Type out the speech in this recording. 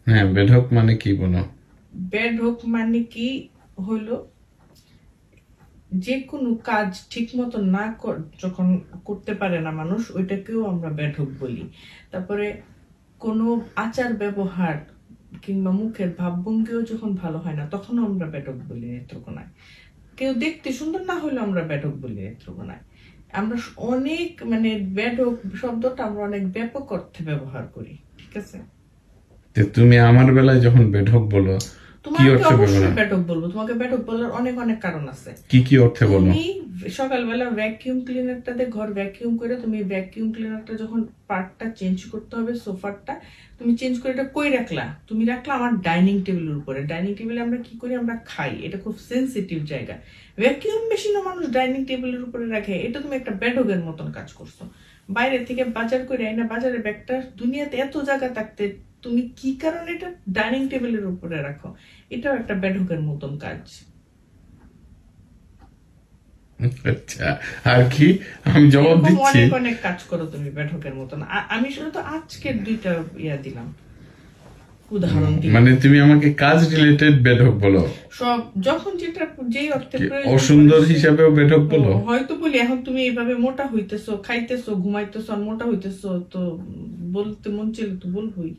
হ্যাঁ, বেঢপ মানে কি বলো? বেঢপ মানে কি হলো, যে কোনো কাজ ঠিক মতো না যখন করতে পারে না মানুষ, ওইটাকেও আমরা বেঢপ বলি। তারপরে কোনো আচার ব্যবহার কিংবা মুখের ভাবভঙ্গিও যখন ভালো হয় না, তখনও আমরা বেঢপ বলি নেত্রকোনায়। কেউ দেখতে সুন্দর না হলেও আমরা বেঢপ বলি নেত্রকোনায়। আমরা অনেক মানে বেঢপ শব্দটা আমরা অনেক ব্যাপক অর্থে ব্যবহার করি, ঠিক আছে? তুমি আমার বেলায় যখন বেঢপ বলো, কি তোমাকে অর্থে অবশ্যই ব্যবহার? বেঢপ বলবো। তোমাকে বেঢপ বলার অনেক অনেক কারণ আছে। কি কি অর্থে বলো? তুমি সকালবেলা ভ্যাকিউম ক্লিনারটা দিয়ে ঘর ভ্যাকিউম করে, তুমি ভ্যাকিউম ক্লিনারটা যখন পার্টটা চেঞ্জ করতে হবে, সোফারটা তুমি চেঞ্জ করে এটা কই রাখলা? তুমি রাখলা আমার ডাইনিং টেবিলের উপরে। ডাইনিং টেবিলে আমরা কি করি? আমরা খাই, এটা খুব সেন্সিটিভ জায়গা। ভ্যাকিউম মেশিনও মানুষ ডাইনিং টেবিলের উপরে রাখে, এটা তুমি একটা বেঢপের মতন কাজ করছো। বাইরে থেকে বাজার করে আইনা বাজারে ব্যাগটা, দুনিয়াতে এত জায়গা থাকতে তুমি কি কারণে এটা ডাইনিং টেবিলের উপরে রাখো? এটাও একটা বেঢপের মতন কাজ। আচ্ছা, আর কি? আমি জবাব এরকম দিচ্ছি। অনেক অনেক কাজ করো তুমি বেঢপের মতন। আমি শুধু তো আজকের দুইটা দিলাম, উদাহরণ দিলাম। মানে তুমি আমাকে কাজ রিলেটেড বেঢপ বলো? সব যখন যেটা যেই অর্থে প্রয়োজন অসুন্দর পড়ে, হিসাবেও বেঢপ বলো? হয়তো বলি এখন তুমি এইভাবে মোটা হইতেছো, খাইতেছো, ঘুমাইতেছো আর মোটা হইতেছো, তো বলতে মন চাইলে তো বলবোই।